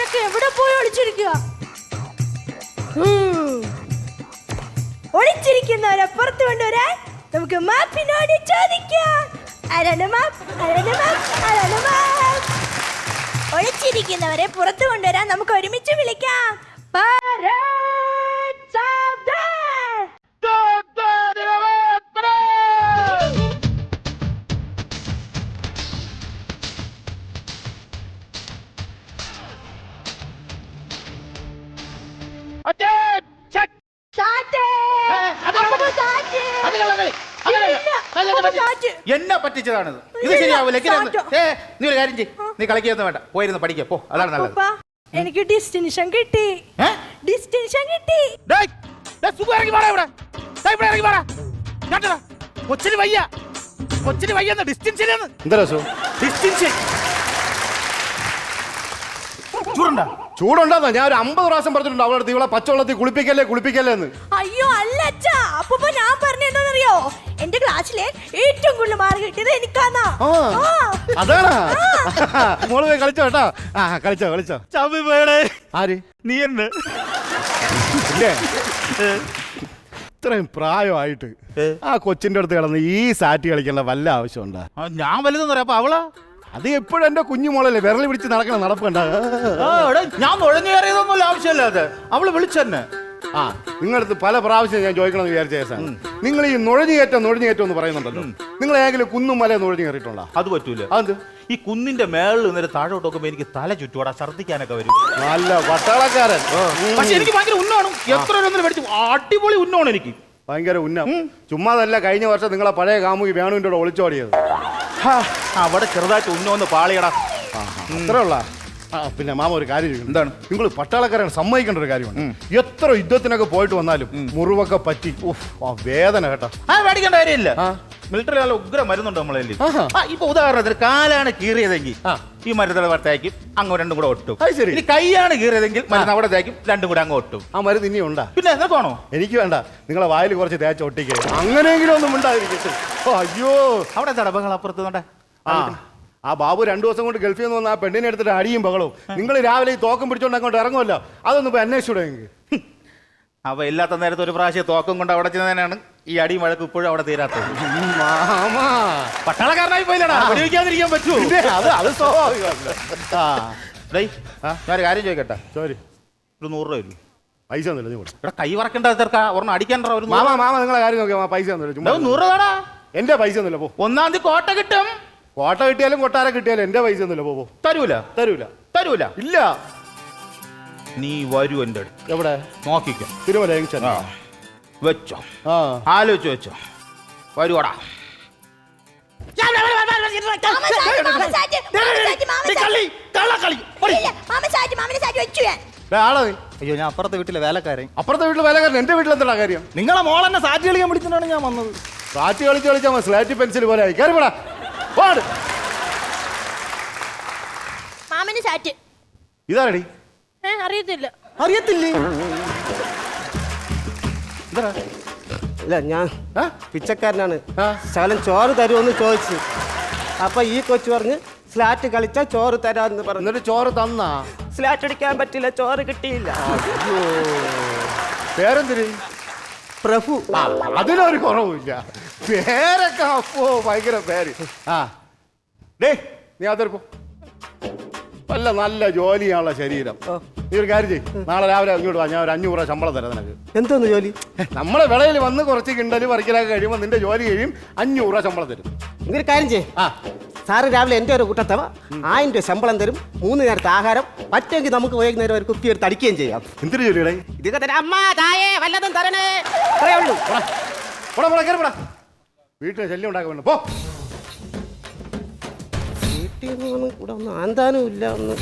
അവന്മാരൊക്കെ എവിടെ പോയി ഒളിച്ചിരിക്കുക? ഒളിച്ചിരിക്കുന്നവരെ പുറത്തു കൊണ്ടുവരാൻ നമുക്ക് മാപ്പിനോട് ചോദിക്കാം. ഒളിച്ചിരിക്കുന്നവരെ പുറത്തു കൊണ്ടുവരാൻ നമുക്ക് ഒരുമിച്ച് വിളിക്കാം. എന്നെ പറ്റിച്ചതാണിത്. ഇത് ശരിയാവൂല. നീ ഒരു കാര്യം ചെയ്യ്, നീ കളിക്കൊന്നും വേണ്ട, പോയിരുന്നു പഠിക്കോ. പോ, അതാണ് നല്ലത്. എനിക്ക് ഡിസ്റ്റിങ്ഷൻ കിട്ടി. ഡിസ്റ്റിങ്ഷൻ കിട്ടി. കൊച്ചിന് വയ്യ, കൊച്ചിന് വയ്യ. ഡിസ്റ്റിങ്ഷൻ ചൂടുണ്ടാ? ഞാൻ ഒരു 50 പ്രാവശ്യം പറഞ്ഞിട്ടുണ്ട് അവളടുത്ത് ഇവളെ പച്ചവെള്ളത്തിൽ കുളിപ്പിക്കല്ലേ എന്ന്. അയ്യോ അല്ല അച്ഛാ, അപ്പൊ ഞാൻ പറഞ്ഞെന്തോന്നറിയോ, എന്റെ ക്ലാസ്സിലെ ഏറ്റവും കൂടുതൽ മാർക്ക് കിട്ടിയത് എനിക്കാന്നാ. അതാണ്. മോള് പോയി കളിച്ചോ കേട്ടോ. കളിച്ചോ. ചവി വേണേ. ആര്? നീ എന്നെ. ഇല്ലേ, ഇത്രയും പ്രായമായിട്ട് ആ കൊച്ചിന്റെ അടുത്ത് കിടന്ന് ഈ സാറ്റ് കളിക്കാനുള്ള വല്ല ആവശ്യമുണ്ടാ? ഞാൻ വലുതെന്ന് പറയാം. അപ്പൊ അവളാ? അത് എപ്പോഴും എന്റെ കുഞ്ഞു മോളല്ലേ വിരൽ പിടിച്ച് നടക്കണം, നടപ്പുണ്ട. ഞാൻ നുഴഞ്ഞു കയറിയതൊന്നുമില്ല, ആവശ്യമില്ലാതെ അവള് വിളിച്ചെന്നെ. നിങ്ങളടുത്ത് പല പ്രാവശ്യം ഞാൻ ചോദിക്കണമെന്ന് വിചാരിച്ച കേസാണ്. നിങ്ങൾ ഈ നുഴഞ്ഞുകയറ്റം എന്ന് പറയുന്നുണ്ടല്ലോ, നിങ്ങൾ ഏതെങ്കിലും കുന്നും മല നുഴഞ്ഞു കയറിയിട്ടുണ്ടോ? അത് പറ്റൂല. അത് ഈ കുന്നിന്റെ മേളിൽ നിന്നൊരു താഴോട്ട് നോക്കുമ്പോ എനിക്ക് തല ചുറ്റോടാ, ഛർദ്ദിക്കാനൊക്കെ വരും. നല്ല പട്ടാളക്കാരൻ. പക്ഷെ എനിക്ക് ഭയങ്കര ഉന്നോണം. എത്ര മേടിച്ചു, അടിപൊളി ഉന്നോണം എനിക്ക്. ഭയങ്കര ഉന്നം. ചുമ്മാതല്ല, കഴിഞ്ഞ വർഷം നിങ്ങളെ പഴയ കാമുകി വേണുവിന്റെ കൂടെ ഒളിച്ചോടിയത്. അവിടെ ചെറുതായിട്ട് ഉന്നോന്ന് പാളിയടാ. അത്രേ ഉള്ള. പിന്നെ മാമ ഒരു കാര്യം ചെയ്യും. എന്താണ്? നിങ്ങൾ പട്ടാളക്കാരൻ സമ്മതിക്കേണ്ട ഒരു കാര്യമാണ്. എത്ര യുദ്ധത്തിനൊക്കെ പോയിട്ട് വന്നാലും മുറിവൊക്കെ പറ്റി വേദന കേട്ടോ. പേടിക്കേണ്ട കാര്യമില്ല. മിലിറ്ററി നല്ല ഉഗ്ര മരുന്നുണ്ട് നമ്മളെ. ഇപ്പൊ ഉദാഹരണത്തിന് കാലാണ് കീറിയതെങ്കിൽ ഈ മരുന്നുകൾ തേക്കും, അങ്ങോ രണ്ടും കൂടെ ഒട്ടും. ഇനി കൈയാണ് കീറിയതെങ്കിൽ മരുന്ന് അവിടെ തേക്കും, രണ്ടും കൂടെ അങ്ങ് ഒട്ടും. ആ മരുന്ന് ഇനി ഉണ്ടാ? പിന്നെ എന്താണോ? എനിക്ക് വേണ്ട, നിങ്ങളെ വായിൽ കുറച്ച് തേച്ച് ഒട്ടിക്കേ, അങ്ങനെയെങ്കിലും ഒന്നും ഉണ്ടായിരിക്കും. അയ്യോ, അവിടെ എന്താ ബഹളം അപ്പുറത്ത്? ആ ബാബു 2 ദിവസം കൊണ്ട് ഗൾഫിൽ നിന്ന് വന്ന ആ പെണ്ണിനെ എടുത്തിട്ട് അടിയും ബഹളവും. നിങ്ങൾ രാവിലെ ഈ തോക്കം പിടിച്ചോണ്ട് അങ്ങോട്ട് ഇറങ്ങുമല്ലോ, അതൊന്നും ഇപ്പൊ അന്വേഷിച്ചൂടെ? അവ ഇല്ലാത്ത നേരത്തെ ഒരു പ്രാവശ്യം തോക്കം കൊണ്ട് അവിടെ ചെന്നതിനാണ് ഈ അടിയും വഴക്ക് ഇപ്പോഴും അവിടെ തീരാത്തത്. പട്ടാളക്കാരനായി പോയില്ലടാ, ഉപയോഗിക്കാതിരിക്കാൻ പറ്റൂ. അത് സ്വാഭാവികമല്ല. ഞാൻ കാര്യം ചോദിക്കട്ടെ? സോറി, ഒരു 100 രൂപ വരും. പൈസ ഒന്നുമില്ല. ഇവിടെ കൈ വറക്കേണ്ട തീർക്കാ, ഒരെണ്ണം അടിക്കാണ്ട. മാമ നിങ്ങളെ കാര്യം നോക്കിയാ പൈസ ഒന്നുമില്ല. 100 രൂപടാ. എന്റെ പൈസ ഒന്നുമില്ല. പോ. 1-ാം തീയതി കോട്ട കിട്ടും. കോട്ട കിട്ടിയാലും കൊട്ടാരം കിട്ടിയാലും എന്റെ പൈസ ഒന്നുമില്ല. പോ. തരൂല. ഇല്ല. നീ വരൂ എന്റെ അടുത്ത്. എവിടെ? നോക്കിക്കോ. തിരുമല ജംഗ്ഷൻ. വെച്ചോ, ആലോചിച്ച് വെച്ചോ. വരുവാടാ. അയ്യോ, ഞാൻ അപ്പുറത്തെ വീട്ടിലെ വേലക്കാരൻ. എന്റെ വീട്ടിൽ എന്താ കാര്യം? നിങ്ങളെ മോളെന്നെ സാറ്റ് കളിക്കാൻ വിളിച്ചിട്ടാണ് ഞാൻ വന്നത്. സാറ്റ് കളിച്ചാ സ്ലേറ്റ് പെൻസിൽ പോലെ ആയി. കയറിപ്പോടാ. മാമന് സാറ്റ് ഇതാരടി? അറിയത്തില്ലേ? ഇല്ല, ഞാൻ പിച്ചക്കാരനാണ്. ശകലം ചോറ് തരുമെന്ന് ചോദിച്ചു. അപ്പൊ ഈ കൊച്ചു പറഞ്ഞ് സ്ലാറ്റ് കളിച്ചാൽ ചോറ് തരാന്ന് പറഞ്ഞു. എന്നിട്ട് ചോറ് തന്നാ? സ്ലാറ്റ് അടിക്കാൻ പറ്റില്ല, ചോറ് കിട്ടിയില്ല. പേരെന്തിരി? പ്രഭു. അതിനൊരു കുറവില്ല. പേരൊക്കെ അപ്പോ ഭയങ്കര പേര്. ഡേ, നീ അതെടുപ്പോ. നല്ല ജോലിയാണുള്ള ശരീരം. നീ ഒരു കാര്യം ചെയ്യ്, നാളെ രാവിലെ ഇങ്ങോട്ട് വാ, ഞാൻ ഒരു 500 രൂപ ശമ്പളം തരാം നിനക്ക്. എന്തോന്ന് ജോലി? നമ്മളെ വിളയിൽ വന്ന് കുറച്ച് കിണ്ടല് പറിക്കലൊക്കെ കഴിയുമ്പോൾ നിന്റെ ജോലി കഴിയും, 500 രൂപ ശമ്പളം തരും. ഇങ്ങനെ കാര്യം ചെയ്യ്, സാറ് രാവിലെ എൻ്റെ ഒരു കൂട്ടത്തവ 1000 രൂപ ശമ്പളം തരും, 3 നേരത്തെ ആഹാരം, പറ്റുമെങ്കിൽ നമുക്ക് വൈകുന്നേരം ഒരു കുപ്പി എടുത്ത് അടിക്കുകയും ചെയ്യാം. എന്തൊരു ജോലിയുടെ? ഇതൊക്കെ തന്നെ. അമ്മ തായേ വല്ലതും തരണേ, അത്രേ ഉള്ളൂ. വീട്ടിൽ ശല്യം ഉണ്ടാക്കാൻ വേണ്ട. പോ. വീട്ടിൽ നിന്ന് കൂടെ ഒന്നും ആന്താനും ഇല്ല, ഒന്ന്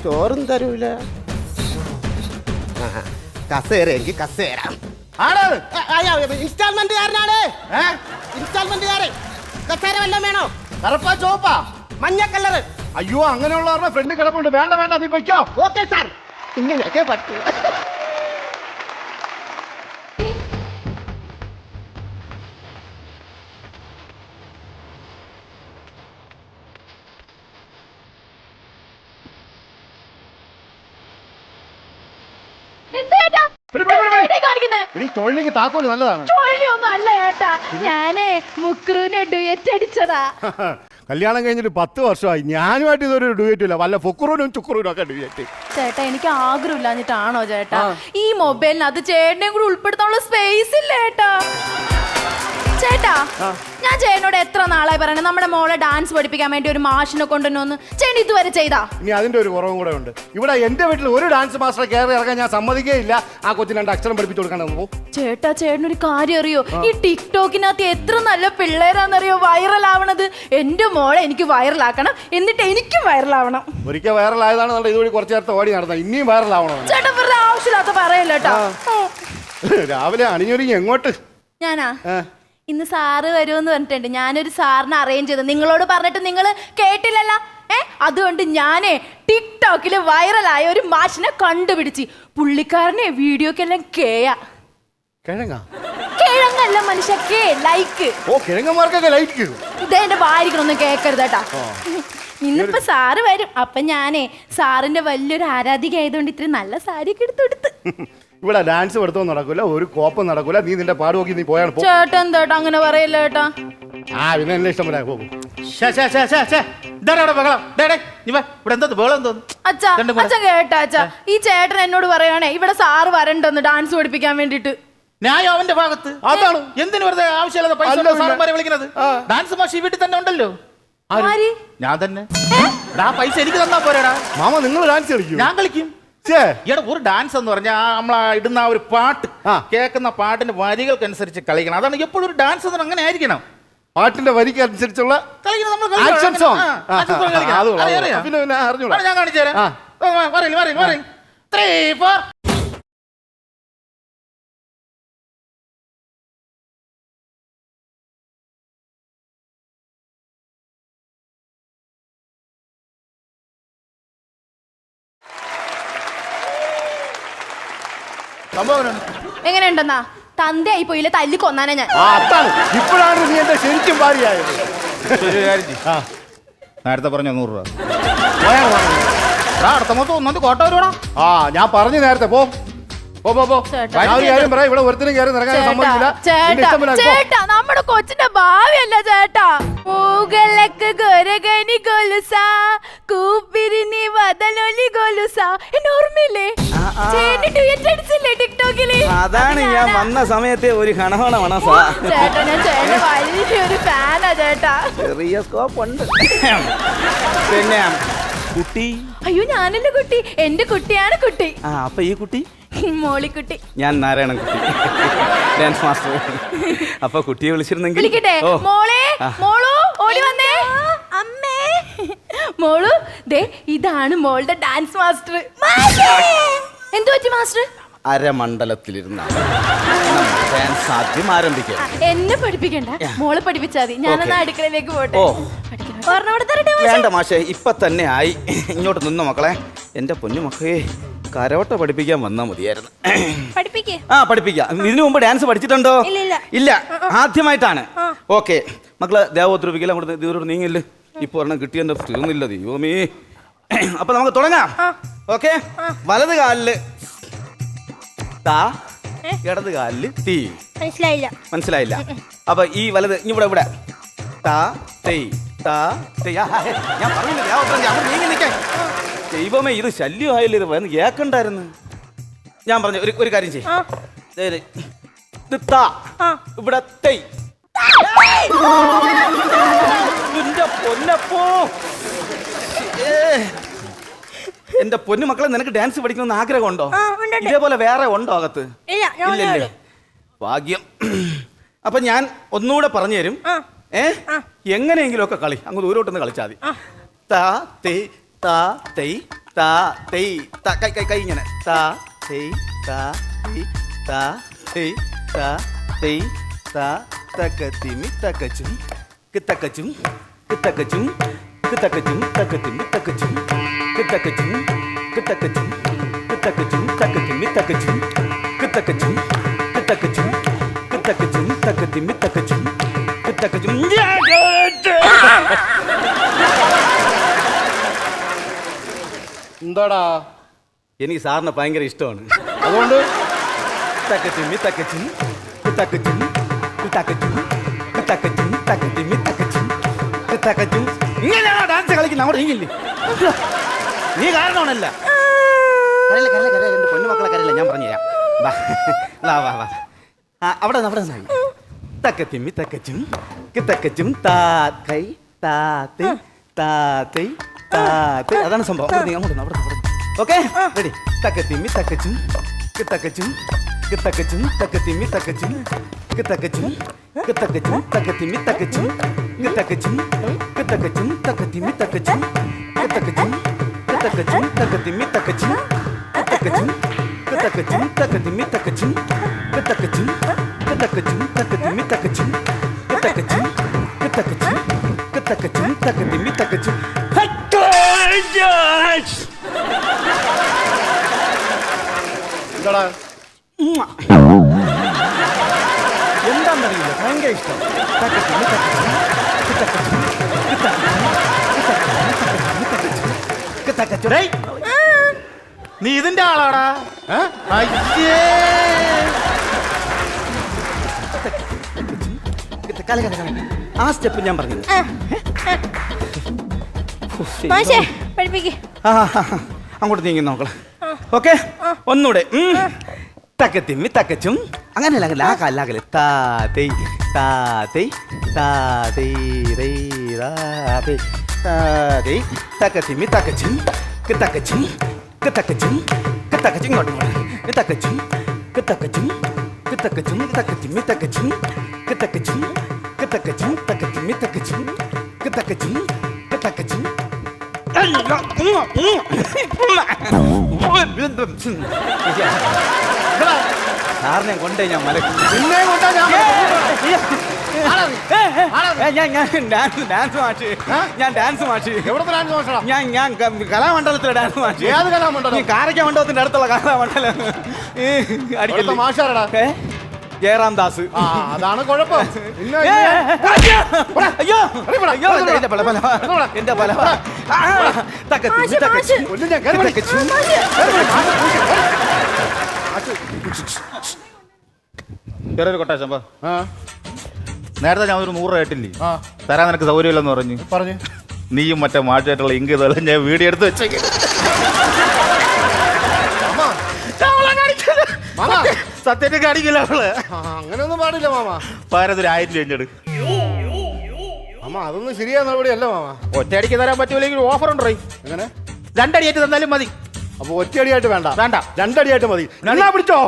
ചോറും തരൂല. കസേരയെങ്കിൽ കസേര. ഇൻസ്റ്റാൾമെന്റുകാരനാണ്. ഇൻസ്റ്റാൾമെന്റുകാരൻ. കസേര വല്ലതും വേണോ? കറുപ്പാ ചോപ്പാ? മഞ്ഞ കളറ്. അയ്യോ, അങ്ങനെയുള്ള ഫ്രണ്ട് കിടപ്പുണ്ട്. വേണ്ട, നീ പൊയ്ക്കോ. Okay sir. ഇങ്ങനെയൊക്കെ പറ്റൂ. തൊഴിലേക്ക് താക്കോല് നല്ലതാണ്. ഒന്നും അല്ല ചേട്ടാ, ഞാനേ മുക്രൂനെ ഡുയറ്റ് അടിച്ചതാ. കല്യാണം കഴിഞ്ഞിട്ട് 10 വർഷമായി, ഞാനുമായിട്ട് ഇതൊരു ഡുയറ്റ് ഇല്ല. വല്ല ഫുക്രൂനും ചുക്രൂനും ഒക്കെ ഡുയറ്റ്. ചേട്ടാ എനിക്ക് ആഗ്രഹമില്ലാഞ്ഞിട്ടാണോ ചേട്ടാ? ഈ മൊബൈലിനകത്ത് ചേട്ടനെയും കൂടി ഉൾപ്പെടുത്താനുള്ള സ്പേസ് ഇല്ല ചേട്ടാ. ചേട്ടാ ഞാൻ ചേട്ടനോട് എത്ര നാളായി പറയണേ നമ്മുടെ മോളെ ഡാൻസ് പഠിപ്പിക്കാൻ വേണ്ടി ഒരു മാഷിനെ കൊണ്ടുവന്നു. ചേട്ടൻ ഇതുവരെ ചെയ്താ? ഇനി അതിന്റെ ഒരു കുറവും കൂടെ ഉണ്ട്. ഇവിടെ എന്റെ വീട്ടിൽ ഒരു ഡാൻസ് മാസ്റ്ററെ കയറി ഇറങ്ങാൻ ഞാൻ സമ്മതിക്കുകയില്ല. ആ കൊച്ചിന് 2 അക്ഷരം പഠിപ്പിച്ചു കൊടുക്കണമെന്ന്. ചേട്ടാ ചേട്ടനൊരു കാര്യം അറിയോ? ഈ ടിക്ടോക്കിനകത്ത് എത്ര നല്ല പിള്ളേരാന്നറിയോ വൈറൽ ആവണത്. എന്റെ മോളെ എനിക്ക് വൈറലാക്കണം, എന്നിട്ട് എനിക്കും വൈറലാവണം. ഒരിക്കൽ വൈറലായതാണ് ഇതുവഴി കുറച്ചു നേരത്തെ ഓടി നടന്നത്. ഇനിയും വൈറലാവണം. ചേട്ടാ വെറുതെ ആവശ്യമില്ലാത്ത പറയല്ലോ കേട്ടോ. രാവിലെ അണിഞ്ഞൊരുങ്ങി എങ്ങോട്ട്? ഞാനാ ഇന്ന് സാറ് വരുമെന്ന് പറഞ്ഞിട്ടുണ്ട്. ഞാനൊരു സാറിനെ അറേഞ്ച് ചെയ്തു. നിങ്ങളോട് പറഞ്ഞിട്ട് നിങ്ങൾ കേട്ടില്ലല്ലോ. അതുകൊണ്ട് ഞാനേ ടിക്ടോക്കിൽ വൈറലായ ഒരു മാഷിനെ കണ്ടുപിടിച്ച് പുള്ളിക്കാരനെ വീഡിയോക്കെല്ലാം കിഴങ്ങല്ല മനുഷ്യ ലൈക്ക്. ഓ കിഴങ്ങന്മാർക്കൊക്കെ ലൈക്ക്. ഇതെന്റെ വാരിക്കണൊന്നും കേക്കരുത് കേട്ടാ. ഇന്നിപ്പോ സാറ് വരും. അപ്പൊ ഞാനേ സാറിന്റെ വലിയൊരു ആരാധിക ആയതുകൊണ്ട് ഇത്ര നല്ല സാരിയൊക്കെ എടുത്തെടുത്ത്. ഇവിടെ ഡാൻസ് പഠിത്തം നടക്കൂല, ഒരു കോപ്പം നടക്കൂല. നീ നിന്റെ പാട് നോക്കി നീ പോയാണ്. ചേട്ടാ എന്താ അങ്ങനെ പറയല്ല ചേട്ടാ. പിന്നെ എന്നെ ഇഷ്ടം പോലെ പോകും. അച്ഛൻ കേട്ടാ അച്ഛാ, ഈ ചേട്ടൻ എന്നോട് പറയാണേ ഇവിടെ സാറ് വരണ്ടെന്ന് ഡാൻസ് പഠിപ്പിക്കാൻ വേണ്ടിട്ട്. ന്യായം അവന്റെ ഭാഗത്ത്. അതാണ്. എന്തിനു വെറുതെ ആവശ്യമില്ലാതെ പൈസ സാറന്മാരെ വിളിക്കുന്നത്? ഡാൻസ് മാഷ് വീട്ടിൽ തന്നെ ഉണ്ടല്ലോ. ഞാൻ തന്നെ. ആ പൈസ എനിക്ക് തന്നാ പോരാടാ. മാമ നിങ്ങൾ ഡാൻസ് കളിക്കും? ഞാൻ കളിക്കും. ഈടെ ഒരു ഡാൻസ് എന്ന് പറഞ്ഞാൽ നമ്മളാ ഇടുന്ന ഒരു പാട്ട്, കേൾക്കുന്ന പാട്ടിന്റെ വരികൾക്കനുസരിച്ച് കളിക്കണം. അതാണ് എപ്പോഴും ഒരു ഡാൻസ് അങ്ങനെ ആയിരിക്കണം. പാട്ടിന്റെ വരിക്ക് അനുസരിച്ചുള്ള ആക്ഷൻ സോങ്. ഞാൻ കാണിച്ചു തരാം. 3, 4. എങ്ങനെയുണ്ടെന്നാ? തന്തയായി പോയില്ല, തല്ലി കൊന്നാനാ ഞാൻ. ഇപ്പോഴാണ് നീ എന്റെ ശരിക്കും ഭാര്യയായത്. നേരത്തെ പറഞ്ഞ 100 രൂപ അടുത്ത മൊത്തം 1 കോട്ട വരുവാടാ. ഞാൻ പറഞ്ഞു നേരത്തെ. പോ ഇവിടെ ഒരുത്തിനും കയറി നിറങ്ങാൻ സമ്മതിക്കില്ല. ചേട്ടാ നമ്മുടെ കൊച്ചിന്റെ ഭാവിയല്ല ചേട്ടാ. ഊകളക്ക് ഗൊരഗനി ഗൊലുസാ കൂപ്പിരിനി വദലൊലി ഗൊലുസാ. എന്നെ ഓർമ്മയില്ലേ? ടിക്ടോക്കില്. അതാണ് ഞാൻ വന്ന സമയത്തെ ഒരു ഹണഹണ മണസാ. ചേട്ടാ ഞാൻ ചേട്ടൻ വലിയൊരു ഫാനാ ചേട്ടാ. ചെറിയ സ്കോപ്പ് ഉണ്ട്. പിന്നെ കുട്ടി? അയ്യോ ഞാനല്ല കുട്ടി, എന്റെ കുട്ടിയാണ് കുട്ടി. അപ്പൊ ഈ കുട്ടി? മോളിക്കുട്ടി. ഞാൻ നാരായണൻ കുട്ടി, ഡാൻസ് മാസ്റ്റർ. അപ്പൊ കുട്ടിയെ വിളിച്ചിരുന്നെങ്കിൽ വിളിക്കട്ടെ? മോളെ മോളു ഓടി വന്നേ. അമ്മേ മോളു ദേ ഇതാണ് മോളുടെ ഡാൻസ് മാസ്റ്റർ. എന്തു പറ്റി മാസ്റ്റർ? അരമണ്ഡലത്തിലിരുന്ന ഡാൻസ് ആദ്യം ആരംഭിക്കാം. എന്നെ പഠിപ്പിക്കണ്ട, മോളെ പഠിപ്പിച്ചാൽ മതി. ഞാനെന്നാ അടുക്കളയിലേക്ക് പോട്ടെ. വേണ്ട മാഷേ, ഇപ്പൊ തന്നെ ആയി. ഇങ്ങോട്ട് നിന്നു മക്കളെ. എന്റെ പൊന്നു മക്കളെ, കരോട്ട പഠിപ്പിക്കാൻ വന്നാ മതിയായിരുന്നു. പഠിപ്പിക്കാം. ഇതിനു മുമ്പ് ഡാൻസ് പഠിച്ചിട്ടുണ്ടോ? ഇല്ല, ആദ്യമായിട്ടാണ്. ഓക്കെ മക്കളെ, ദേവോദ്രവിക്കല അങ്ങോട്ട് ദൂരോട് നീങ്ങില്ല. ഇപ്പൊ ഒരെണ്ണം കിട്ടിയെന്റെ തീർന്നില്ല ദൈവമേ. അപ്പൊ നമുക്ക് തുടങ്ങാം. ഓക്കെ, വലത് കാലില് താ, ഇടത് കാലില് തീ. മനസ്സിലായില്ല? അപ്പൊ ഈ വലത് ഇവിടെ താ തെയ് താ തെയ്. ഞാൻ പറഞ്ഞില്ല നീങ്ങി നിൽക്കാൻ. ദൈവമേ, ഇത് ശല്യമായില്ല. ഇത് വന്ന് കേക്കണ്ടായിരുന്നു. ഞാൻ പറഞ്ഞു ഒരു കാര്യം ചെയ്യും. ഇത് താ, ഇവിടെ തെയ്. പൊന്നപ്പോ, എന്റെ പൊന്നു മക്കളെ, നിനക്ക് ഡാൻസ് പഠിക്കണമെന്ന് ആഗ്രഹമുണ്ടോ? ഇതേപോലെ വേറെ ഉണ്ടോ അകത്ത്? ഇല്ലല്ലേ? ഭാഗ്യം. അപ്പൊ ഞാൻ ഒന്നുകൂടെ പറഞ്ഞു തരും. എങ്ങനെയെങ്കിലും ഒക്കെ കളി അങ്ങ് ദൂരോട്ടൊന്ന് കളിച്ചാൽ മതി. താ തേ താ തെയ് താ തെയ് താ. കൈ ഇങ്ങനെ താ തെയ് താ തെയ് താ തെയ് താ തെയ് താ. തക്കത്തിമി തക്കച്ചും കിത്തക്കച്ചും കിത്തക്കച്ചും കിത്തക്കച്ചും തക്കത്തിമി തക്കച്ചും കിത്തക്കച്ചും കിത്തക്കച്ചും കിത്തക്കച്ചും തക്കത്തിമി തക്കച്ചും കിത്തക്കച്ചും കിത്തക്കച്ചും കിത്തക്കച്ചും തക്കത്തിമി തക്കച്ചും കിത്തക്കച്ചും. എന്താടാ? എനിക്ക് സാറിനെ ഭയങ്കര ഇഷ്ടമാണ്. അതുകൊണ്ട് തക്കത്തിമ്മി തക്കച്ചും തക്കച്ചും തക്കച്ചും തക്കച്ചും തക്കത്തിമ്മി തക്കച്ചും തക്കച്ചും. ഇങ്ങനെയാണോ ഡാൻസ് കളിക്കുന്നത്? അവിടെ നീങ്ങില്ലേ? നീ കാരണമാണല്ല. കരയില്ല കരയില്ല കരയില്ല, എന്റെ പൊന്നുമക്കളെ കരയില്ല, ഞാൻ പറഞ്ഞുതരാം. വാ വാ വാ വാ. അവിടെ നിന്ന് തക്കത്തിമ്മി തക്കച്ചും തക്കച്ചും താത്തൈ താത്തൈ താത്തൈ താത്തൈ. അതാണ് സംഭവം. അവിടെ ഓക്കെ റെഡി. തക്കത്തിമ്മി തക്കച്ചും തക്കച്ചും തക്കച്ചും തക്കത്തിമ്മി തക്കച്ചും തക്കച്ചും തക്കച്ചും തക്കത്തിമ്മി തക്കച്ചും തക്കച്ചും തക്കച്ചും തക്കത്തിമ്മി തക്കച്ചും തക്കച്ചും തക്കച്ചും തക്കത്തിമ്മി തക്കച്ചും തക്കച്ചും തക്കച്ചും തക്കത്തിമ്മി തക്കച്ചും തക്കച്ചും തക്കച്ചും തക്കത്തിമ്മി തക്കച്ചും തക്കച്ചും തക്കച്ചും തക്കച്ചും തക്കത്തിമ്മി തക്കച്ചും. എന്താടാ എന്താണെന്നറിയില്ല, ഭയങ്കര ഇഷ്ടം. തക്കത്തിമ്മി തക്കച്ചും തക്കച്ചും തക്കച്ചും. ഡേയ്, നീ ഇതിന്റെ ആളാടാ? അയ്യേ. ആ സ്റ്റെപ്പ് ഞാൻ പറഞ്ഞു. മാഷേ പഠിപ്പിക്ക്. അങ്ങോട്ട് നീങ്ങി നോക്കളെ. ഓക്കെ, ഒന്നൂടെ. തക്കത്തിമ്മി തക്കച്ചും. അങ്ങനെയല്ല, ലാകല്ലേ. താതൈ താതൈ താതൈ താതൈ താതൈ തക്കത്തിമ്മി തക്കച്ചും തക്കച്ചും തക്കച്ചും തക്കച്ചും. ഇങ്ങോട്ട് തക്കച്ചും തക്കച്ചും തക്കച്ചും തക്കത്തിമ്മി തക്കച്ചും തക്കച്ചും തക്കച്ചും തക്കത്തിമ്മി തക്കച്ചും തക്കച്ചും തക്കച്ചും. സാറിനെ കൊണ്ടേ ഞാൻ മലക്കും. നിന്നെ കൊണ്ടാ ഞാൻ ഡാൻസ് മാഷ്. ഞാൻ ഡാൻസ് മാഷ്. എവിടുത്തെ ഡാൻസ് മാഷടാ? ഞാൻ കലാമണ്ഡലത്തിലെ ഡാൻസ് മാഷ്. ഏത് കലാമണ്ഡലം? കാരക്ക മണ്ഡലത്തിന്റെ അടുത്തുള്ള കലാമണ്ഡലം. എവിടുത്തെ മാഷാരടാ? ജയറാം ദാസ്. ആ, അതാണ് കുഴപ്പം. പിന്നെ അയ്യോ അയ്യോ എന്റെ പല എന്റെ പല തക്കത്തി തക്കച്ചി ഒന്നും ഞാൻ കേറി വിളി. ചെറിയൊരു കൊട്ടേഷൻ പോ. ആ, നേരത്തെ ഞാൻ ഒരു 100 രൂപ ആയിട്ടില്ലേ? ആ, തരാൻ നിനക്ക് സൗകര്യമില്ലെന്ന് പറഞ്ഞു. പറഞ്ഞു. നീയും മറ്റേ മാറ്റായിട്ടുള്ള ഇംഗിതം ഞാൻ വീഡിയോ എടുത്ത് വെച്ചേക്ക്. മാമ, സത്യത്തെ കാണിക്കില്ല അവള്. അങ്ങനെയൊന്നും പാടില്ല മാമ. പകരത്തിന് 1000 രൂപ എഞ്ഞെടു. മാമ, അതൊന്നും ശരിയായ നടപടിയല്ല മാമ. ഒറ്റയടിക്ക് തരാൻ പറ്റൂലെങ്കിൽ ഓഫർ ഉണ്ടോ? എങ്ങനെ? 2 അടിയായിട്ട് തന്നാലും മതി. അപ്പൊ ഒറ്റയടിയായിട്ട് വേണ്ട. വേണ്ട. 2 അടിയായിട്ട് മതി. എന്നാ പിടിച്ചോ.